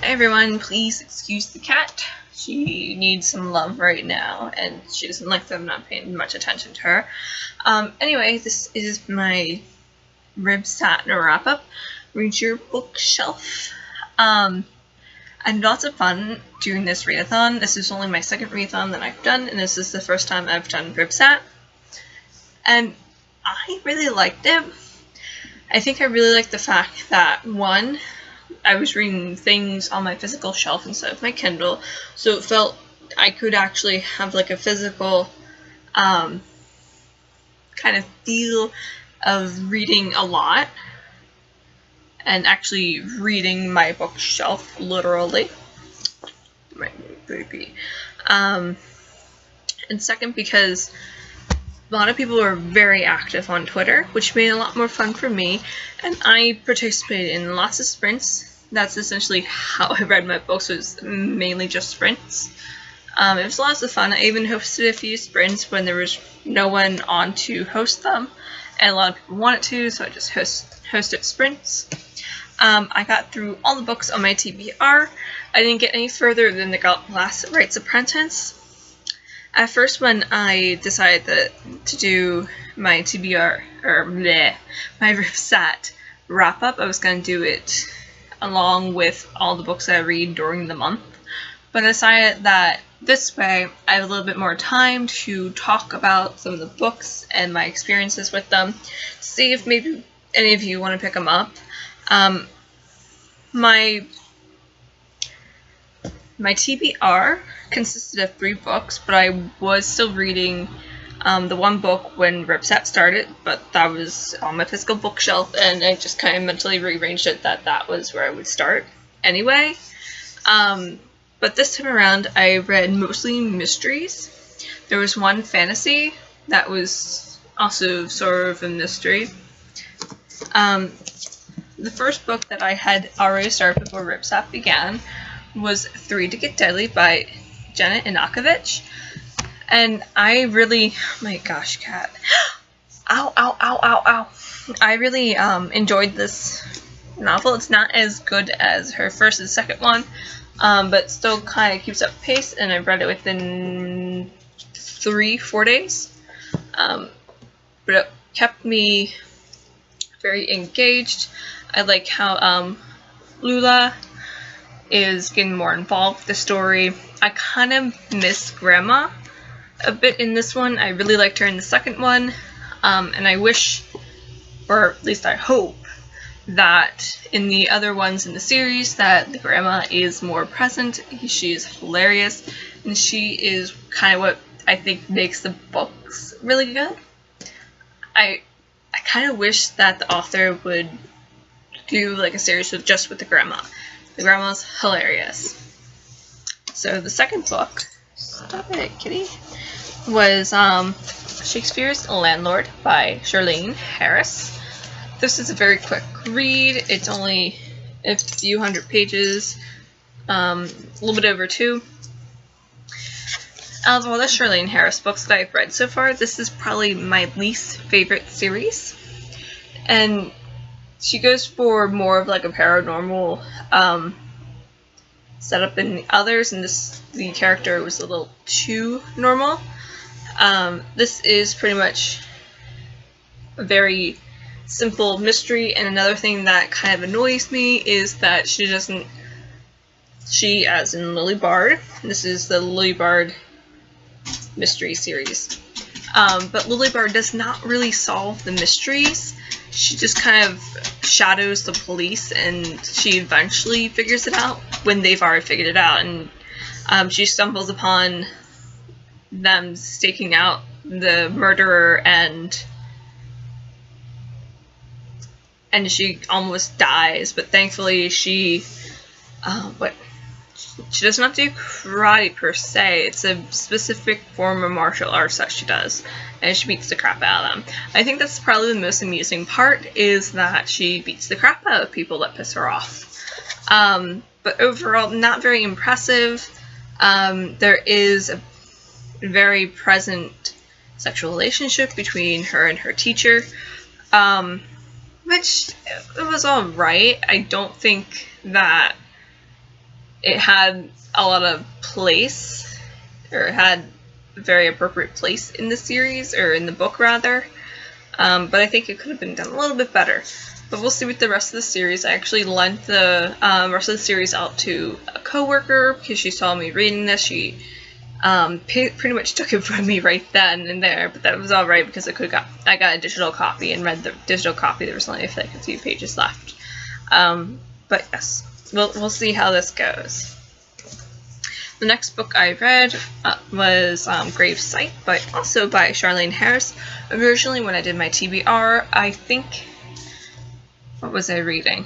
Hi everyone, please excuse the cat. She needs some love right now, and she doesn't like that I'm not paying much attention to her. Anyway, this is my RYBSAT Wrap Up. Read your bookshelf. I had lots of fun doing this readathon. This is only my second readathon that I've done, and this is the first time I've done RYBSAT. And I really liked it. I think I really liked the fact that, one, I was reading things on my physical shelf instead of my Kindle, so it felt I could actually have like a physical kind of feel of reading a lot and actually reading my bookshelf literally. My baby. And second, because a lot of people were very active on Twitter, which made it a lot more fun for me, and I participated in lots of sprints. That's essentially how I read my books, was mainly just sprints. It was lots of fun. I even hosted a few sprints when there was no one on to host them, and a lot of people wanted to, so I just hosted sprints. I got through all the books on my TBR. I didn't get any further than the last Rites Apprentice. At first, when I decided to do my TBR, my RYBSAT wrap up, I was going to do it along with all the books I read during the month. But I decided that this way, I have a little bit more time to talk about some of the books and my experiences with them. See if maybe any of you want to pick them up. My TBR consisted of 3 books, but I was still reading the one book when RYBSAT started, but that was on my physical bookshelf, and I just kind of mentally rearranged it that was where I would start anyway. But this time around, I read mostly mysteries. There was one fantasy that was also sort of a mystery. The first book that I had already started before RYBSAT began was 3 to Get Deadly by Janet Inakovich. And I really, oh my gosh, cat. Ow, ow, ow, ow, ow. I really enjoyed this novel. It's not as good as her first and second one, but still kind of keeps up pace, and I read it within 3-4 days. But it kept me very engaged. I like how Lula is getting more involved with the story. I kind of miss Grandma a bit in this one. I really liked her in the second one, and I wish, or at least I hope, that in the other ones in the series that the Grandma is more present. She is hilarious, and she is kind of what I think makes the books really good. I kind of wish that the author would do like a series just with the Grandma. The Grandma's hilarious. So the second book, stop it, kitty, was Shakespeare's Landlord by Charlene Harris. This is a very quick read. It's only a few hundred pages, a little bit over 2. Out of all the Charlene Harris books that I've read so far, this is probably my least favorite series. And she goes for more of like a paranormal setup than the others, and the character was a little too normal. This is pretty much a very simple mystery, and another thing that kind of annoys me is that she, as in Lily Bard, this is the Lily Bard mystery series, but Lily Bard does not really solve the mysteries. She just kind of shadows the police, and she eventually figures it out when they've already figured it out, and she stumbles upon them staking out the murderer, and she almost dies, but thankfully she does not do karate per se. It's a specific form of martial arts that she does, and she beats the crap out of them. I think that's probably the most amusing part, is that she beats the crap out of people that piss her off. But overall, not very impressive. There is a very present sexual relationship between her and her teacher, which it was alright. I don't think that it had a lot of place, or it had a very appropriate place in the series, or in the book rather. But I think it could have been done a little bit better. But we'll see with the rest of the series. I actually lent the rest of the series out to a coworker because she saw me reading this. She pretty much took it from me right then and there, but that was alright because I got a digital copy and read the digital copy. There was only like a few pages left. But yes, we'll see how this goes. The next book I read was RYBSAT, but also by Charlaine Harris. Originally, when I did my TBR, I think, what was I reading?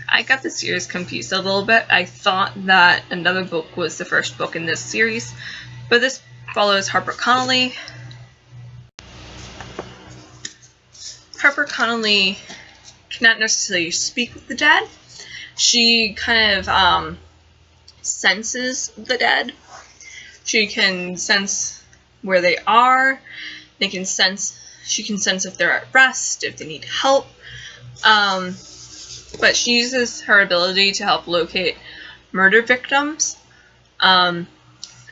I got the series confused a little bit. I thought that another book was the first book in this series, but this follows Harper Connolly. Harper Connolly cannot necessarily speak with the dead. She kind of senses the dead. She can sense where they are. She can sense if they're at rest, if they need help. But she uses her ability to help locate murder victims. And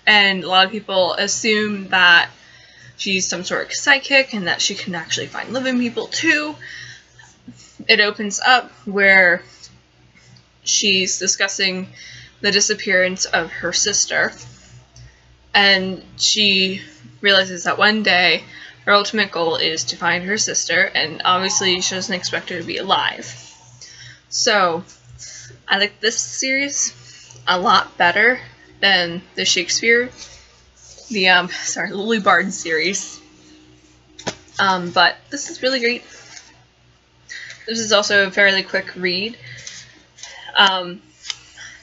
a lot of people assume that she's some sort of psychic and that she can actually find living people too. It opens up where she's discussing the disappearance of her sister, and she realizes that one day her ultimate goal is to find her sister, and obviously she doesn't expect her to be alive. So I like this series a lot better than the Shakespeare, the Lily Bard series. But this is really great. This is also a fairly quick read.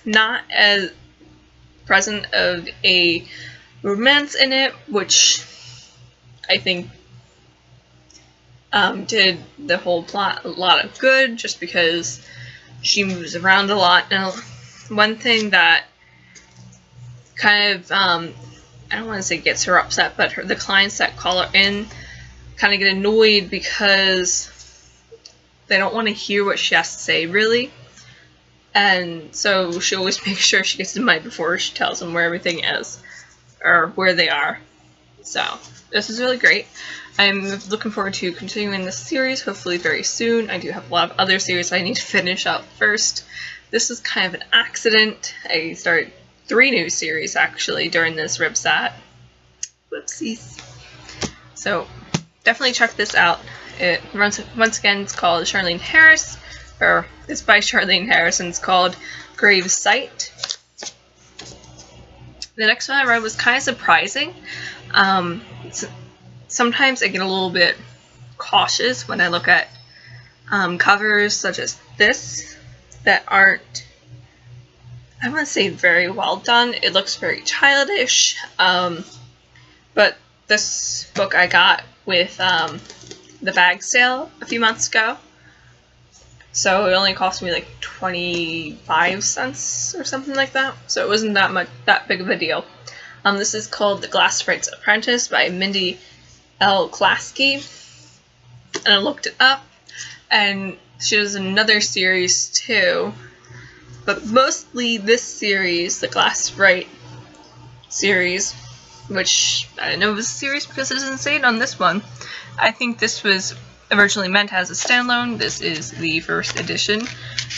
Not as present of a romance in it, which I think did the whole plot a lot of good, just because she moves around a lot. Now, one thing that kind of, I don't want to say gets her upset, but the clients that call her in kind of get annoyed because they don't want to hear what she has to say, really. And so she always makes sure she gets the money before she tells them where everything is, or where they are. So, this is really great. I'm looking forward to continuing this series, hopefully very soon. I do have a lot of other series I need to finish up first. This is kind of an accident. I started 3 new series, actually, during this RYBSAT. Whoopsies. So, definitely check this out. It runs, once again, it's called Charlaine Harris, or it's by Charlaine Harris, and it's called RYBSAT. The next one I read was kind of surprising. Sometimes I get a little bit cautious when I look at covers such as this that aren't, I want to say, very well done. It looks very childish, but this book I got with the bag sale a few months ago, so it only cost me like 25 cents or something like that, so it wasn't that big of a deal. This is called The Glasswright's Apprentice by Mindy L. Klasky, and I looked it up, and she has another series too, but mostly this series, the Glasswright series, which I didn't know it was a series because it doesn't say it on this one. I think this was originally meant as a standalone. This is the first edition,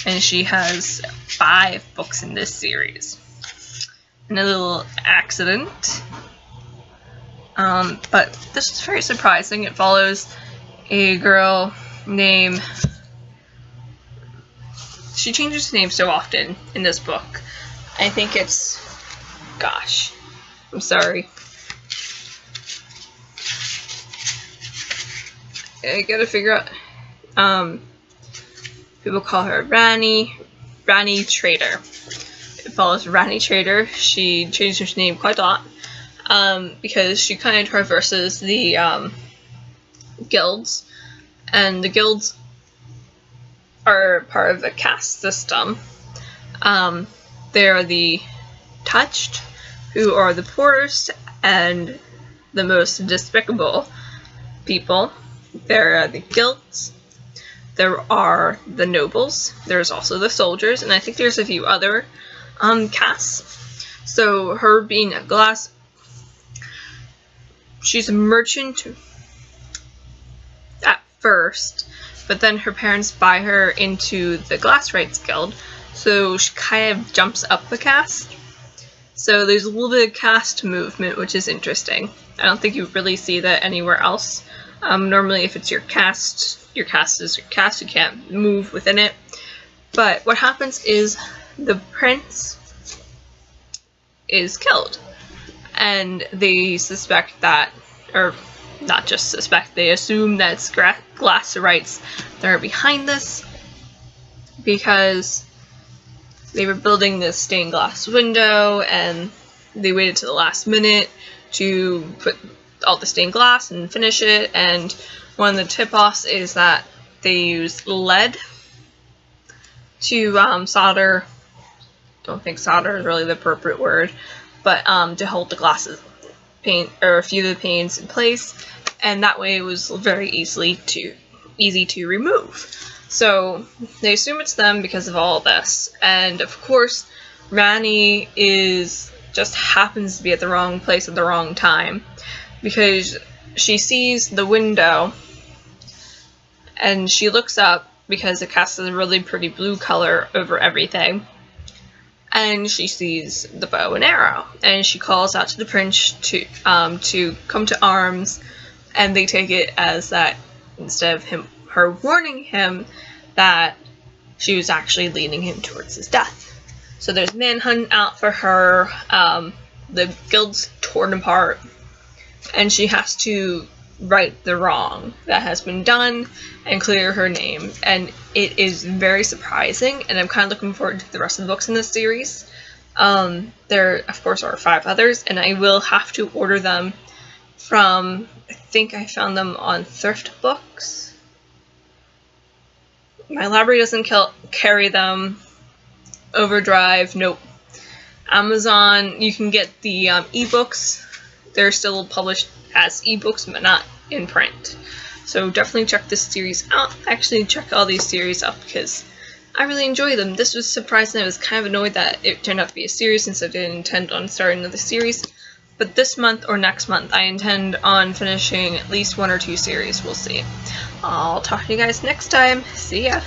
and she has 5 books in this series. And a little accident. But this is very surprising. It follows a girl named... She changes her name so often in this book. I think it's... Gosh. I'm sorry. I gotta figure out... people call her Rani Trader. It follows Rani Trader. She changes her name quite a lot. Because she kind of traverses the guilds, and the guilds are part of a caste system. They are the touched, who are the poorest and the most despicable people. There are the guilds, there are the nobles, there's also the soldiers, and I think there's a few other Cass. So her being a glass, she's a merchant at first, but then her parents buy her into the Glass Rights Guild, so she kind of jumps up the caste. So there's a little bit of caste movement, which is interesting. I don't think you really see that anywhere else. Normally if it's your caste is your caste, you can't move within it. But what happens is the prince is killed, and they suspect that, or not just suspect, they assume that it's Glass Rights that are behind this, because they were building this stained glass window and they waited to the last minute to put all the stained glass and finish it, and one of the tip-offs is that they use lead to solder. Don't think solder is really the appropriate word, but to hold the glasses paint, or a few of the paints in place, and that way it was very easy to remove. So they assume it's them because of all this, and of course Rani just happens to be at the wrong place at the wrong time, because she sees the window and she looks up because it casts a really pretty blue color over everything, and she sees the bow and arrow, and she calls out to the prince to come to arms, and they take it as that instead of her warning him, that she was actually leading him towards his death. So there's manhunt out for her, the guild's torn apart, and she has to right the wrong that has been done and clear her name, and it is very surprising, and I'm kind of looking forward to the rest of the books in this series. There of course are 5 others, and I will have to order them from, I think I found them on Thrift Books. My library doesn't carry them. Overdrive, nope. Amazon, you can get the ebooks. They're still published as ebooks, but not in print. So definitely check this series out. Actually, check all these series out because I really enjoy them. This was surprising. I was kind of annoyed that it turned out to be a series since I didn't intend on starting another series. But this month or next month, I intend on finishing at least 1 or 2 series. We'll see. I'll talk to you guys next time. See ya!